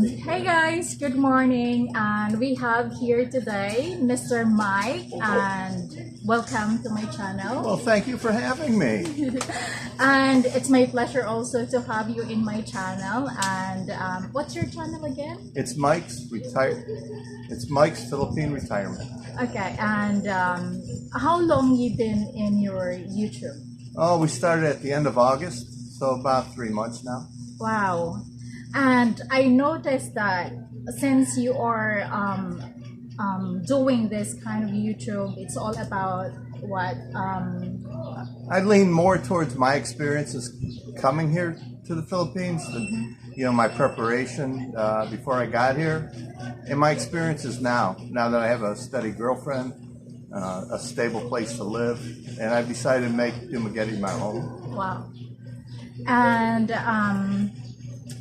Hey guys, good morning, and we have here today Mr. Mike, and welcome to my channel. Well, thank you for having me. And it's my pleasure also to have you in my channel. And what's your channel again? It's Mike's Philippine Retirement. Okay, and how long you been in your YouTube? Oh, we started at the end of August, so about 3 months now. Wow. And I noticed that since you are doing this kind of YouTube, it's all about what? I lean more towards my experiences coming here to the Philippines, my preparation before I got here, and my experiences now that I have a steady girlfriend, a stable place to live, and I've decided to make Dumaguete my home. Wow. And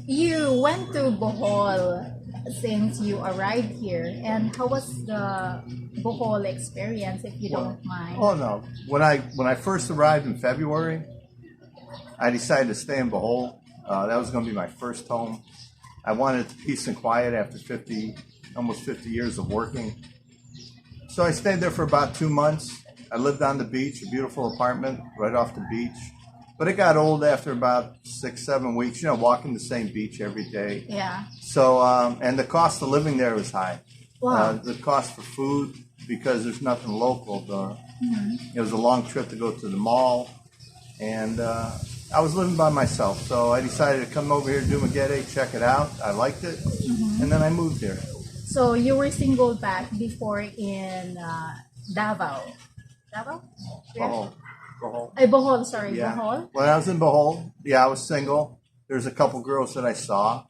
you went to Bohol since you arrived here, and how was the Bohol experience, if you don't mind? Oh no! When I first arrived in February, I decided to stay in Bohol. That was going to be my first home. I wanted peace and quiet after almost 50 years of working. So I stayed there for about 2 months. I lived on the beach, a beautiful apartment right off the beach. But it got old after about 6-7 weeks, walking the same beach every day. Yeah. So, and the cost of living there was high. Wow. The cost for food, because there's nothing local. It was a long trip to go to the mall. And I was living by myself. So I decided to come over here to Dumaguete, check it out. I liked it. And then I moved here. So you were single back before in Davao. Davao? Yeah. Bohol. Bohol, sorry, Yeah. Bohol. When I was in Bohol, I was single. There's a couple girls that I saw.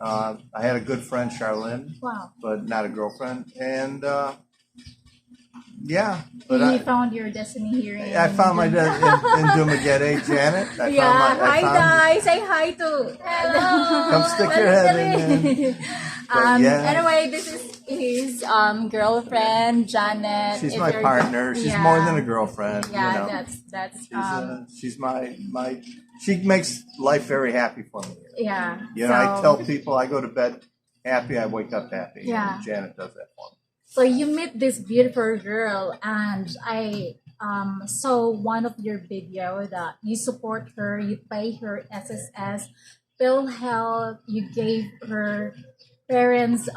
I had a good friend, Charlene, Wow. but not a girlfriend. And But You found your destiny here in I found my in Dumaguete, Janet. Hi guys, say hi to. Come stick your head in there. Anyway, this is his girlfriend, Janet. She's If my you're- partner. She's yeah. more than a girlfriend. Yeah, that's She's my. She makes life very happy for me. yeah. I tell people I go to bed happy, I wake up happy. Yeah. And Janet does that for me. So you meet this beautiful girl, and I saw one of your video that you support her, you pay her SSS, PhilHealth, you gave her parents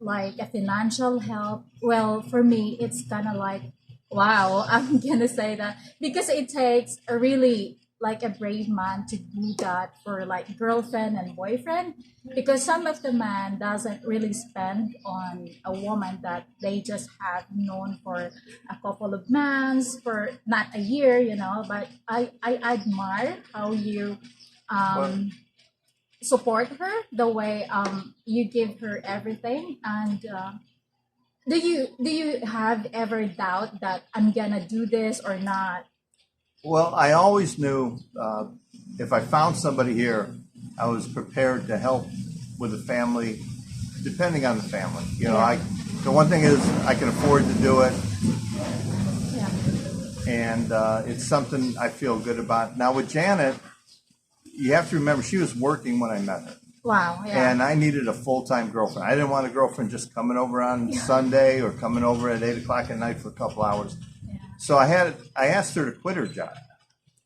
like a financial help. Well, for me, it's kind of like, wow, I'm gonna say that because it takes a really like a brave man to do that for like girlfriend and boyfriend, because some of the man doesn't really spend on a woman that they just have known for a couple of months, for not a year, but I admire how you support her, the way you give her everything. And do you have ever doubt that I'm gonna do this or not? Well, I always knew if I found somebody here, I was prepared to help with the family, depending on the family. The one thing is I can afford to do it, and it's something I feel good about. Now with Janet, you have to remember she was working when I met her. Wow, yeah. And I needed a full-time girlfriend. I didn't want a girlfriend just coming over on Sunday or coming over at 8 o'clock at night for a couple hours. So I asked her to quit her job.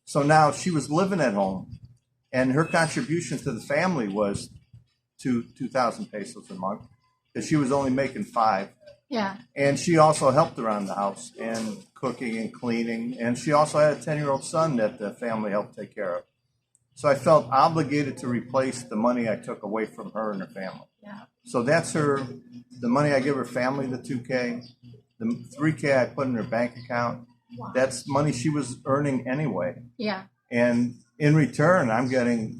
So now she was living at home, and her contribution to the family was 2,000 pesos a month, because she was only making 5. Yeah. And she also helped around the house and cooking and cleaning, and she also had a 10-year-old son that the family helped take care of. So I felt obligated to replace the money I took away from her and her family. Yeah. So that's the money I give her family, the 2K. The 3K I put in her bank account. Wow. That's money she was earning anyway. Yeah. And in return, I'm getting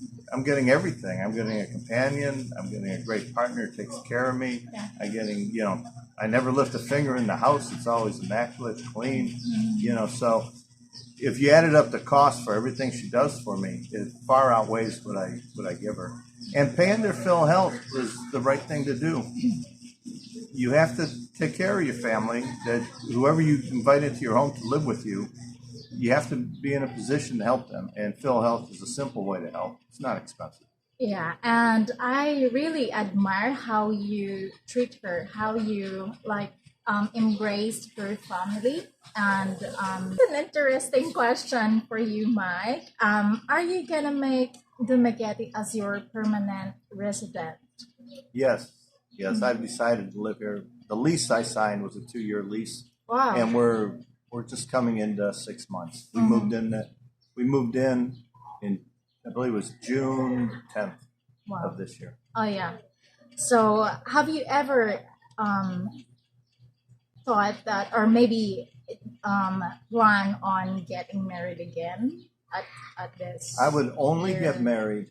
everything. I'm getting a companion. I'm getting a great partner who takes care of me. Yeah. I'm getting, I never lift a finger in the house. It's always immaculate, clean. So if you added up the cost for everything she does for me, it far outweighs what I give her. And paying their PhilHealth is the right thing to do. You have to take care of your family, that whoever you invite into your home to live with you, you have to be in a position to help them. And PhilHealth is a simple way to help. It's not expensive. Yeah, and I really admire how you treat her, how you like embraced her family. And an interesting question for you, Mike. Are you gonna make Dumaguete as your permanent resident? Yes, yes, I've decided to live here. The lease I signed was a 2 year lease, Wow. and we're just coming into 6 months. We moved in I believe it was June 10th Wow. of this year. Oh yeah. So have you ever um, thought that, or maybe plan on getting married again at this I would only get year? married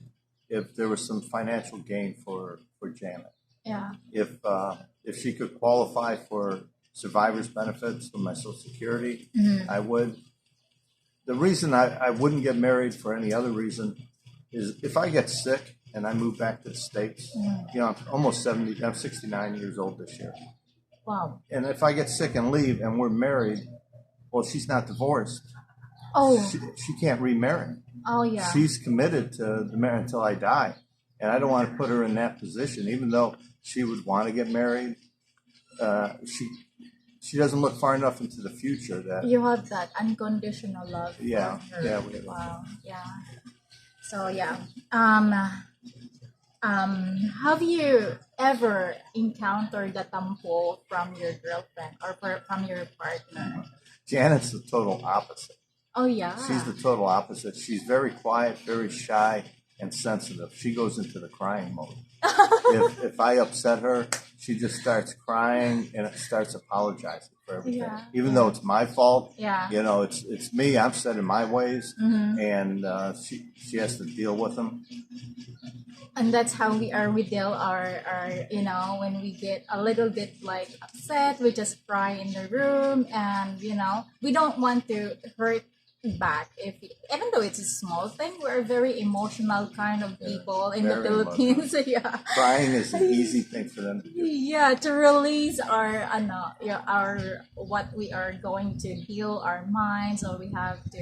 if there was some financial gain for Janet. Yeah. If she could qualify for survivor's benefits from my Social Security, I would. The reason I wouldn't get married for any other reason is if I get sick and I move back to the States, I'm almost 70, I'm 69 years old this year. Wow. And if I get sick and leave and we're married, well, she's not divorced. Oh. She can't remarry. Oh yeah. She's committed to the marriage until I die. And I don't want to put her in that position, even though she would want to get married. She doesn't look far enough into the future that You have that unconditional love yeah, for her. yeah, we have. Wow. Yeah. So yeah. Have you ever encountered the tampo from your girlfriend or from your partner? Janet's the total opposite. Oh yeah. She's the total opposite. She's very quiet, very shy, and sensitive. She goes into the crying mode. If I upset her, she just starts crying and starts apologizing for everything, Yeah. even though it's my fault. Yeah. It's me. I'm set in my ways, Mm-hmm. and she has to deal with them. And that's how we deal our when we get a little bit like upset, we just cry in the room, and we don't want to hurt back. If even though it's a small thing, we're a very emotional kind of people in the very Philippines. Yeah. Crying is an easy thing for them to do. Yeah, to release our our what we are going to heal our minds, or we have to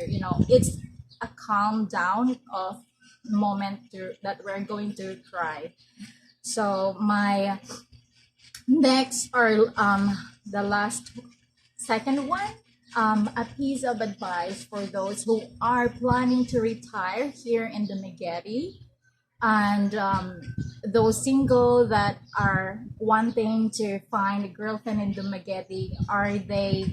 it's a calm down of moment that we're going to cry. So my next, or the last second one, a piece of advice for those who are planning to retire here in the Dumaguete, and those single that are wanting to find a girlfriend in Dumaguete. Are they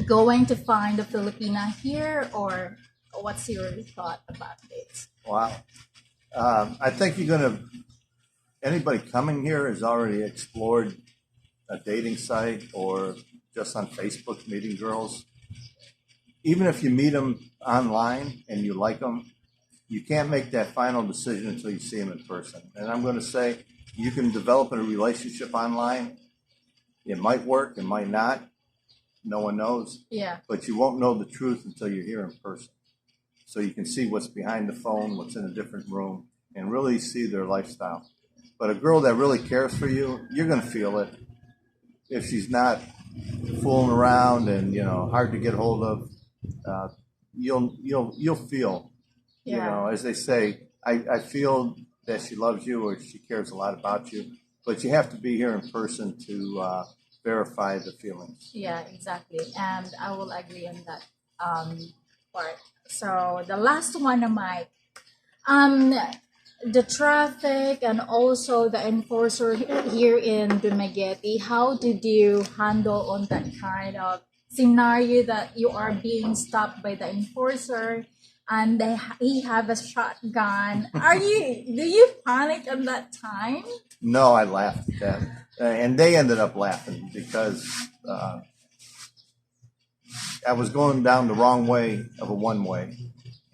going to find a Filipina here, or what's your thought about this? Wow. I think anybody coming here has already explored a dating site or just on Facebook meeting girls. Even if you meet them online and you like them, you can't make that final decision until you see them in person. And I'm going to say you can develop a relationship online. It might work, it might not. No one knows. Yeah. But you won't know the truth until you're here in person. So you can see what's behind the phone, what's in a different room, and really see their lifestyle. But a girl that really cares for you, you're going to feel it. If she's not fooling around and hard to get hold of, you'll feel. Yeah. As they say, I feel that she loves you or she cares a lot about you. But you have to be here in person to verify the feelings. Yeah, exactly. And I will agree on that part. So the last one, Mike, the traffic and also the enforcer here in Dumaguete, how did you handle on that kind of scenario that you are being stopped by the enforcer and he have a shotgun? Do you panic at that time? No, I laughed at that. And they ended up laughing because I was going down the wrong way of a one-way.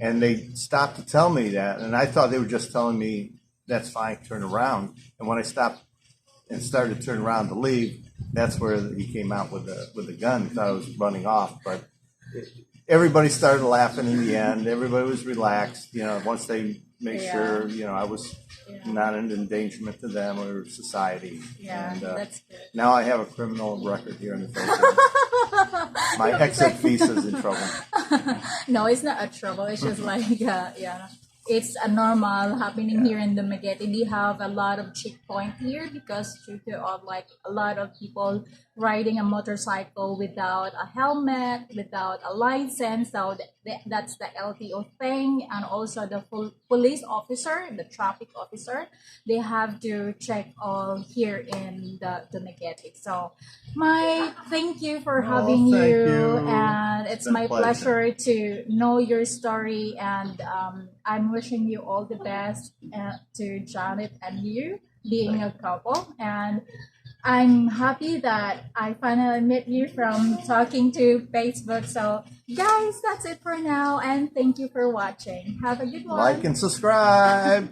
And they stopped to tell me that. And I thought they were just telling me, that's fine, turn around. And when I stopped and started to turn around to leave, that's where he came out with a gun. He thought I was running off. But everybody started laughing in the end. Everybody was relaxed. Once they made sure, I was not an endangerment to them or society. Yeah, And that's good. now I have a criminal record here in the Philippines. My exit visa is in trouble. No, it's not a trouble. It's just like, yeah. it's a normal happening here in Dumaguete. We have a lot of checkpoint here because due to of like a lot of people riding a motorcycle without a helmet, without a license. So that's the LTO thing, and also the full police officer, the traffic officer, they have to check all here in the Dumaguete. So, Mike, thank you for having thank you, you. and It's it's been a my pleasure. pleasure to know your story. And I'm wishing you all the best to Janet and you being a couple. And I'm happy that I finally met you from talking to Facebook. So, guys, that's it for now, and thank you for watching. Have a good Like one. and subscribe.